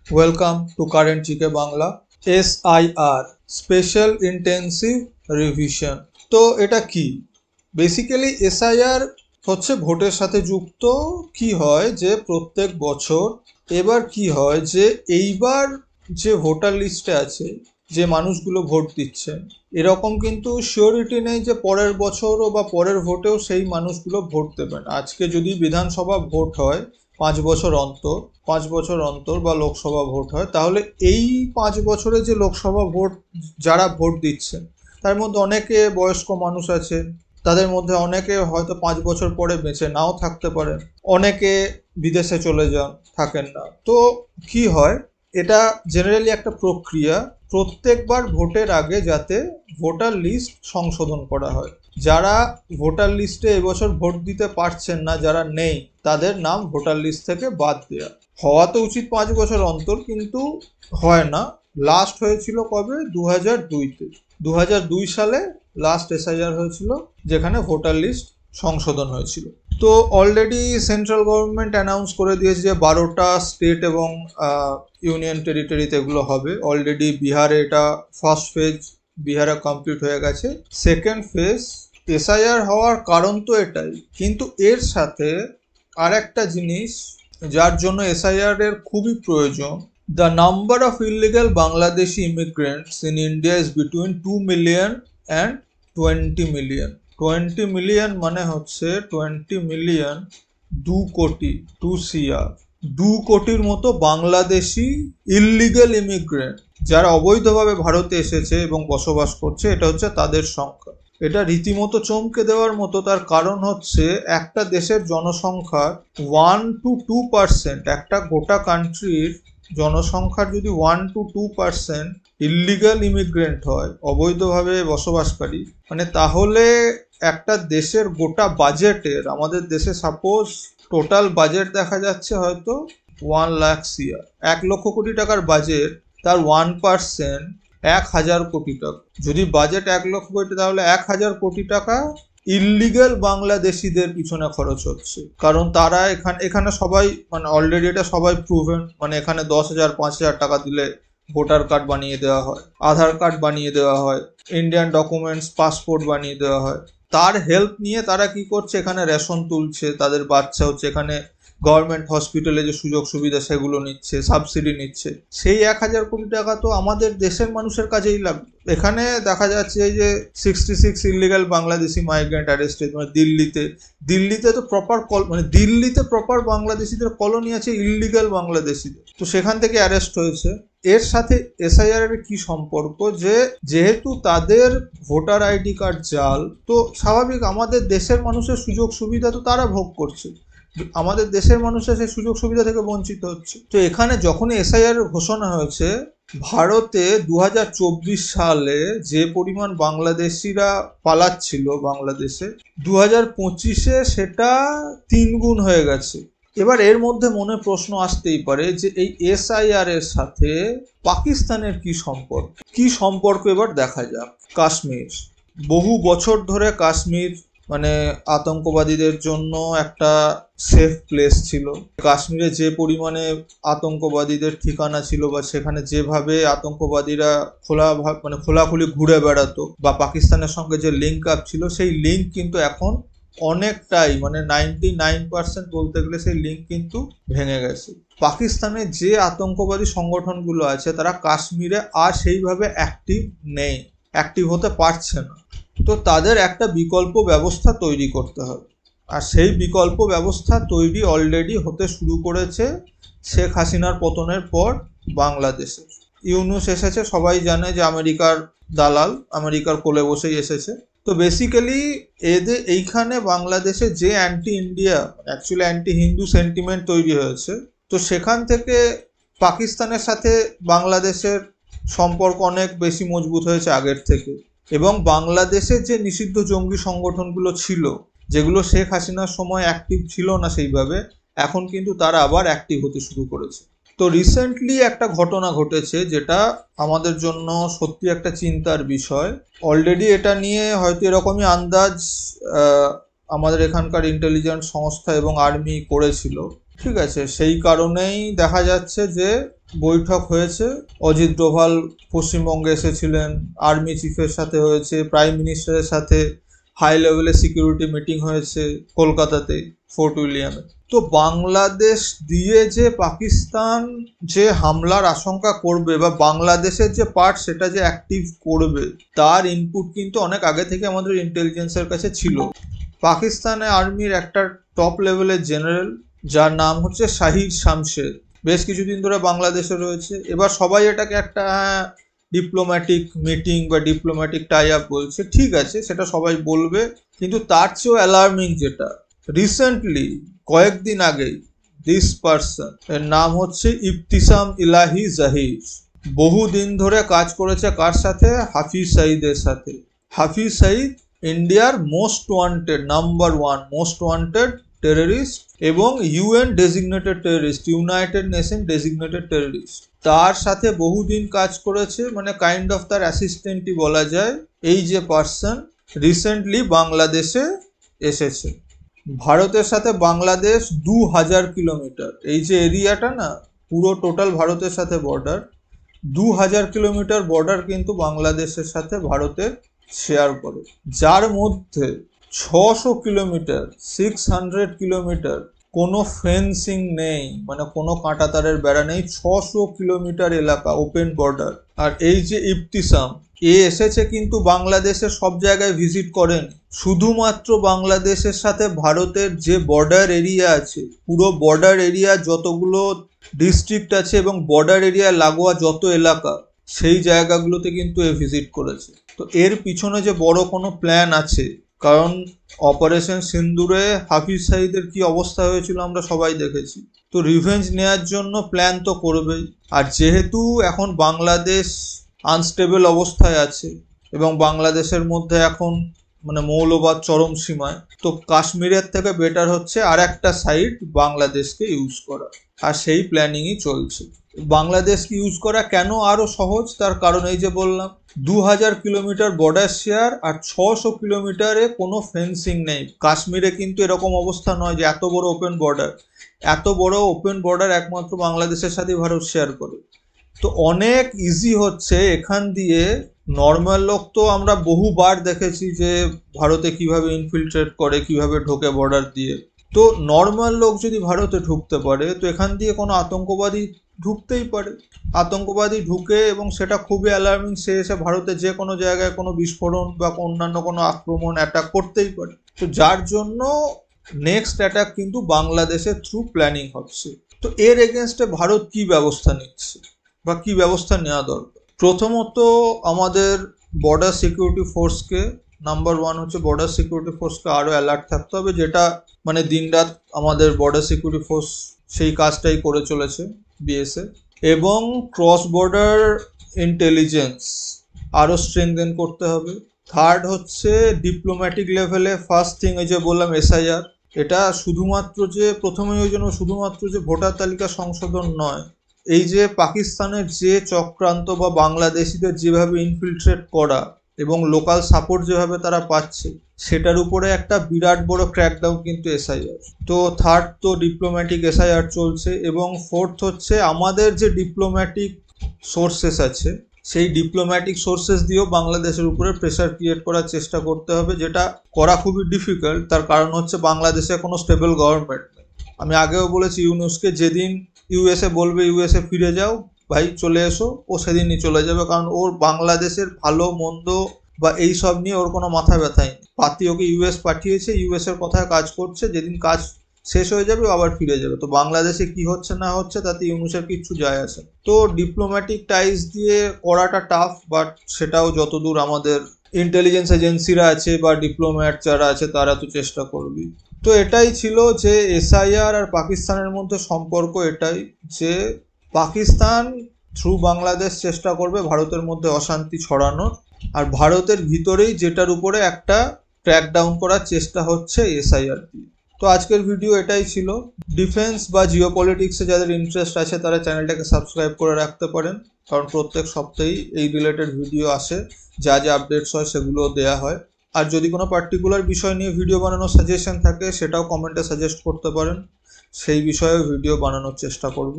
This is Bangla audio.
Welcome to current GK Bangla. SIR special intensive revision. তো এটা কি? বেসিক্যালি SIR হচ্ছে ভোটের সাথে যুক্ত। কি হয় যে প্রত্যেক বছর এবার কি হয় যে এইবার যে ভোটার লিস্টে আছে যে মানুষগুলো ভোট দিচ্ছেন, এরকম কিন্তু শিওরিটি নেই যে পরের বছরও বা পরের ভোটেও সেই মানুষগুলো ভোট দেবেন। আজকে যদি বিধানসভা ভোট হয় 5 বছর অন্তর বা লোকসভা ভোট হয়, তাহলে এই 5 বছরে যে লোকসভা ভোট যারা ভোট দিচ্ছেন তার মধ্যে অনেকে বয়স্ক মানুষ আছে, তাদের মধ্যে অনেকে হয়তো 5 বছর পরে বেঁচে নাও থাকতে পারেন, অনেকে বিদেশে চলে যান, থাকেন না। তো কি হয়, এটা জেনারেলি একটা প্রক্রিয়া প্রত্যেকবার ভোটের আগে যাতে ভোটার লিস্ট সংশোধন করা হয়। যারা ভোটার লিস্টে এবছর ভোট দিতে পারছেন না, যারা নেই, তাদের নাম ভোটার লিস্ট থেকে বাদ দেওয়া। হওয়া তো উচিত 5 বছর অন্তর, কিন্তু হয় না। লাস্ট হয়েছিল কবে? 2002-তে। 2002 সালে লাস্ট SIR হয়েছিল, যেখানে ভোটার লিস্ট সংশোধন হয়েছিল। তো অলরেডি সেন্ট্রাল গভর্নমেন্ট অ্যানাউন্স করে দিয়েছে যে 12টা স্টেট এবং ইউনিয়ন টেরিটরিতে এগুলো হবে। অলরেডি বিহারে এটা ফার্স্ট ফেজ বিহারে কমপ্লিট হয়ে গেছে। সেকেন্ড ফেজ SIR হওয়ার কারণ তো এটাই, কিন্তু এর সাথে আর একটা জিনিস যার জন্য SIR এর খুবই প্রয়োজন। The number of illegal Bangladeshi immigrants in India is between 2 million and 20 million. 20 million মানে হচ্ছে 20 মিলিয়ন 2 কোটি, 2 CR। 2 কোটির মতো বাংলাদেশি ইললিগাল ইমিগ্রেন্ট যারা অবৈধভাবে ভারতে এসেছে এবং বসবাস করছে, এটা হচ্ছে তাদের সংখ্যা। এটা রীতিমতো চমকে দেওয়ার মতো। তার কারণ হচ্ছে একটা দেশের জনসংখ্যার 1 to 2%, একটা গোটা কান্ট্রির জনসংখ্যার যদি 1 to 2% ইললিগাল ইমিগ্রেন্ট হয়, অবৈধভাবে বসবাসকারী, মানে তাহলে একটা দেশের গোটা বাজেটের, আমাদের দেশে সাপোজ টোটাল বাজেট দেখা যাচ্ছে হয়তো 1 লাখ CR, 1 লক্ষ কোটি টাকার বাজেট, তার 1% 1,000 কোটি টাকা। যদি বাজেট 1 লক্ষ কোটি, তাহলে 1,000 কোটি টাকা ইললিগাল বাংলাদেশিদের পিছনে খরচ হচ্ছে। কারণ তারা এখানে সবাই, মানে অলরেডি এটা সবাই প্রুভেন, মানে এখানে 10,000 5,000 টাকা দিলে ভোটার কার্ড বানিয়ে দেওয়া হয়, আধার কার্ড বানিয়ে দেওয়া হয়, ইন্ডিয়ান ডকুমেন্টস পাসপোর্ট বানিয়ে দেওয়া হয়। তার হেল্প নিয়ে তারা কি করছে, এখানে রেশন তুলছে, তাদের বাচ্চা হচ্ছে, এখানে গভর্নমেন্ট হসপিটালে যে সুযোগ সুবিধা সেগুলো নিচ্ছে, সাবসিডি নিচ্ছে। সেই 1,000 কোটি টাকা তো আমাদের দেশের মানুষের কাজেই লাগবে। এখানে দেখা যাচ্ছে এই যে 66 ইলিগাল বাংলাদেশি মাইগ্রেন্ট অ্যারেস্টেড, মানে দিল্লিতে তো দিল্লিতে প্রপার বাংলাদেশিদের কলোনি আছে, ইললিগাল বাংলাদেশিদের, তো সেখান থেকে অ্যারেস্ট হয়েছে। এর সাথে SIR এর কি সম্পর্ক? যেহেতু তাদের ভোটার ID কার্ড জাল, তো স্বাভাবিক আমাদের দেশের মানুষের সুযোগ সুবিধা তো তারা ভোগ করছে, আমাদের দেশের মানুষের সেই সুযোগ সুবিধা থেকে বঞ্চিত হচ্ছে। তো এখানে যখনই SIR ঘোষণা হয়েছে, ভারতে 2024 সালে যে পরিমাণ বাংলাদেশিরা পালাচ্ছিল বাংলাদেশে, 2025-এ সেটা 3 গুণ হয়ে গেছে। এবার এর মধ্যে মনে প্রশ্ন আসতেই পারে যে এই SIR এর সাথে পাকিস্তানের কি সম্পর্ক এবার দেখা যাক। কাশ্মীর, বহু বছর ধরে কাশ্মীর মানে আতঙ্কবাদীদের জন্য একটা সেফ প্লেস ছিল। কাশ্মীরে যে পরিমাণে আতঙ্কবাদীদের ঠিকানা ছিল, বা সেখানে যেভাবে আতঙ্কবাদীরা খোলাখুলি ঘুরে বেড়াতো, বা পাকিস্তানের সঙ্গে যে লিঙ্ক আপ ছিল, সেই লিঙ্ক কিন্তু এখন অনেকটাই, মানে 99% বলতে গেলে সেই লিঙ্ক কিন্তু ভেঙে গেছে। পাকিস্তানে যে আতঙ্কবাদী সংগঠনগুলো আছে, তারা কাশ্মীরে আর সেইভাবে অ্যাক্টিভ হতে পারছে না। তো তাদের একটা বিকল্প ব্যবস্থা তৈরি করতে হবে, আর সেই বিকল্প ব্যবস্থা তৈরি অলরেডি হতে শুরু করেছে শেখ হাসিনার পতনের পর বাংলাদেশে। ইউনূস এসেছে, সবাই জানে যে আমেরিকার দালাল, আমেরিকার কোলে বসেই এসেছে। তো বেসিক্যালি এইখানে বাংলাদেশে যে anti India, actually anti Hindu sentiment তৈরি হয়েছে, তো সেখান থেকে পাকিস্তানের সাথে বাংলাদেশের সম্পর্ক অনেক বেশি মজবুত হয়েছে আগের থেকে। এবং বাংলাদেশের যে নিষিদ্ধ জঙ্গি সংগঠনগুলো ছিল, যেগুলো শেখ হাসিনার সময় অ্যাক্টিভ ছিল না সেইভাবে, এখন কিন্তু তারা আবার অ্যাক্টিভ হতে শুরু করেছে। তো রিসেন্টলি একটা ঘটনা ঘটেছে যেটা আমাদের জন্য সত্যি একটা চিন্তার বিষয়। অলরেডি এটা নিয়ে হয়তো এরকমই আন্দাজ আমাদের এখানকার ইন্টেলিজেন্স সংস্থা এবং আর্মি করেছিল, ঠিক আছে? সেই কারণেই দেখা যাচ্ছে যে বৈঠক হয়েছে। অজিত ডোভাল পশ্চিমবঙ্গে এসেছিলেন, আর্মি চিফের সাথে হয়েছে, প্রাইম মিনিস্টারের সাথে হাই লেভেলের সিকিউরিটি মিটিং হয়েছে কলকাতাতে, ফোর্ট উইলিয়ামে। তো বাংলাদেশ দিয়ে যে পাকিস্তান যে হামলার আশঙ্কা করবে বা বাংলাদেশের যে পার্ট সেটা যে অ্যাক্টিভ করবে, তার ইনপুট কিন্তু অনেক আগে থেকে আমাদের ইন্টেলিজেন্সের কাছে ছিল। পাকিস্তানে আর্মির একটা টপ লেভেলের জেনারেল, যার নাম হচ্ছে শাহিদ শামশেদ, বেশ কিছুদিন ধরে বাংলাদেশে রয়েছে। এবার সবাই এটাকে একটা ডিপ্লোম্যাটিক মিটিং বা ডিপ্লোম্যাটিক টাই আপ বলছে, ঠিক আছে, সেটা সবাই বলবে, কিন্তু তার চেয়েও অ্যালার্মিং যেটা রিসেন্টলি কয়েকদিন আগেই দিস পার্সন, এর নাম হচ্ছে ইবতিসাম ইলাহি জাহির, বহুদিন ধরে কাজ করেছে কার সাথে? হাফিজ সাইদের সাথে। হাফিজ সাইদ ইন্ডিয়ার most wanted, number 1 most wanted terrorist এবং UN designated terrorist, United Nation designated terrorist. তার সাথে বহুদিন কাজ করেছে, মানে কাইন্ড অফ তার অ্যাসিস্ট্যান্টই বলা যায়। এই যে পার্সন রিসেন্টলি বাংলাদেশে এসেছে। ভারতের সাথে বাংলাদেশ 2000 কিলোমিটার, এই যে এরিয়াটা না, পুরো টোটাল ভারতের সাথে বর্ডার 2000 কিলোমিটার বর্ডার কিন্তু বাংলাদেশের সাথে ভারতের শেয়ার করে, যার মধ্যে 600 কিলোমিটার 600 কিলোমিটার কোনো ফেন্সিং নেই, মানে কোনো কাঁটাতারের বেড়া নেই। 600 কিলোমিটার এলাকা ওপেন বর্ডার। আর এই যে ইবতিসাম, এ এসেছে কিন্তু বাংলাদেশের সব জায়গায় ভিজিট করেন, শুধুমাত্র বাংলাদেশের সাথে ভারতের যে বর্ডার এরিয়া আছে, পুরো বর্ডার এরিয়া যতগুলো ডিস্ট্রিক্ট আছে এবং বর্ডার এরিয়া লাগোয়া যত এলাকা, সেই জায়গাগুলোতে কিন্তু এ ভিজিট করেছে। তো এর পিছনে যে বড় কোনো প্ল্যান আছে, কারণ অপারেশন সিন্দুরে হাফিজ সাইদের কি অবস্থা হয়েছিল আমরা সবাই দেখেছি। তো রিভেঞ্জ নেওয়ার জন্য প্ল্যান তো করবেই। আর যেহেতু এখন বাংলাদেশ আনস্টেবল অবস্থায় আছে এবং বাংলাদেশের মধ্যে এখন মানে মৌলবাদ চরম সীমায়, তো কাশ্মীরের থেকে বেটার হচ্ছে আর একটা সাইড বাংলাদেশকে ইউজ করা, আর সেই প্ল্যানিংই চলছে। বাংলাদেশকে ইউজ করা কেন আরও সহজ? তার কারণ এই যে বললাম 2000 কিলোমিটার বর্ডার শেয়ার আর 600 কিলোমিটারে কোনো ফেন্সিং নেই। কাশ্মীরে কিন্তু এরকম অবস্থা নয় যে এত বড় ওপেন বর্ডার, এত বড় ওপেন বর্ডার একমাত্র বাংলাদেশের সাথে ভারত শেয়ার করে। তো অনেক ইজি হচ্ছে এখান দিয়ে। নর্মাল লোক তো আমরা বহুবার দেখেছি যে ভারতে কিভাবে ইনফিলট্রেট করে, কিভাবে ঢোকে বর্ডার দিয়ে। তো নর্মাল লোক যদি ভারতে ঢুকতে পারে, তো এখান দিয়ে কোনো আতঙ্কবাদী ঢুকতেই পারে। আতঙ্কবাদী ঢুকে এবং সেটা খুবই অ্যালার্মিং, সে এসে ভারতে যে কোনো জায়গায় কোনো বিস্ফোরণ বা অন্যান্য কোনো আক্রমণ অ্যাটাক করতেই পারে। তো যার জন্য নেক্সট অ্যাটাক কিন্তু বাংলাদেশের থ্রু প্ল্যানিং হচ্ছে। তো এর এগেনস্টে ভারত কি ব্যবস্থা নিচ্ছে বা কি ব্যবস্থা নেওয়া দরকার? প্রথমত আমাদের বর্ডার সিকিউরিটি ফোর্সকে, নাম্বার 1 হচ্ছে বর্ডার সিকিউরিটি ফোর্সকে আরও অ্যালার্ট থাকতে হবে, যেটা মানে দিনরাত আমাদের বর্ডার সিকিউরিটি ফোর্স সেই কাজটাই করে চলেছে, বিএসএফ। এবং ক্রস বর্ডার ইন্টেলিজেন্স আরও স্ট্রেংথেন করতে হবে। থার্ড হচ্ছে ডিপ্লোম্যাটিক লেভেলে, ফার্স্ট থিং এই যে বললাম এসআইআর, এটা শুধুমাত্র যে প্রথমে ওই জন্য শুধুমাত্র যে ভোটার তালিকা সংশোধন নয়, এই যে পাকিস্তানের যে চক্রান্ত বা বাংলাদেশিদের যেভাবে ইনফিলট্রেট করা এবং লোকাল সাপোর্ট যেভাবে তারা পাচ্ছে, সেটার উপরে একটা বিরাট বড় ক্র্যাকডাউন কিন্তু এসআইআর। তো থার্ড তো ডিপ্লোম্যাটিক এসআইআর চলছে। এবং ফোর্থ হচ্ছে আমাদের যে ডিপ্লোম্যাটিক সোর্সেস আছে, সেই ডিপ্লোম্যাটিক সোর্সেস দিয়েও বাংলাদেশের উপরে প্রেশার ক্রিয়েট করার চেষ্টা করতে হবে, যেটা করা খুবই ডিফিকাল্ট। তার কারণ হচ্ছে বাংলাদেশে কোনো স্টেবল গভর্নমেন্ট নেই। আমি আগেও বলেছি ইউনুসকে, যেদিন ইউএসএ বলবে ইউএসএ ফিরে যাও ভাই, চলে এসো, ও সেদিনই চলে যাবে, কারণ ওর বাংলাদেশের ভালো মন্দ বা এই সব নিয়ে ওর কোনো মাথা ব্যথাই নেই। পাতি ওকে ইউএস পাঠিয়েছে, ইউএসের কথায় কাজ করছে, যেদিন কাজ শেষ হয়ে যাবে আবার ফিরে যাবে। তো বাংলাদেশে কি হচ্ছে না হচ্ছে তাতে ইউনুসের কিচ্ছু যায় আসে। তো ডিপ্লোম্যাটিক টাইজ দিয়ে করাটা টাফ, বাট সেটাও যতদূর আমাদের ইন্টেলিজেন্স এজেন্সিরা আছে বা ডিপ্লোম্যাট যারা আছে তারা তো চেষ্টা করবে। তো এটাই ছিল যে এসআইআর আর পাকিস্তানের মধ্যে সম্পর্ক এটাই, যে পাকিস্তান থ্রু বাংলাদেশ চেষ্টা করবে ভারতের মধ্যে অশান্তি ছড়ানোর, আর ভারতের ভিতরেই যেটার উপরে একটা ক্র্যাকডাউন করার চেষ্টা হচ্ছে এসআইআর দিয়ে। তো আজকের ভিডিও এটাই ছিল। ডিফেন্স বা জিওপলিটিক্সে যাদের ইন্টারেস্ট আছে তারা চ্যানেলটাকে সাবস্ক্রাইব করে রাখতে পারেন, কারণ প্রত্যেক সপ্তাহেই এই রিলেটেড ভিডিও আসে, যা যা আপডেটস হয় সেগুলো দেওয়া হয়। আর যদি কোনো পার্টিকুলার বিষয় নিয়ে ভিডিও বানানোর সাজেশন থাকে সেটাও কমেন্টে সাজেস্ট করতে পারেন, সেই বিষয়ে ভিডিও বানানোর চেষ্টা করব।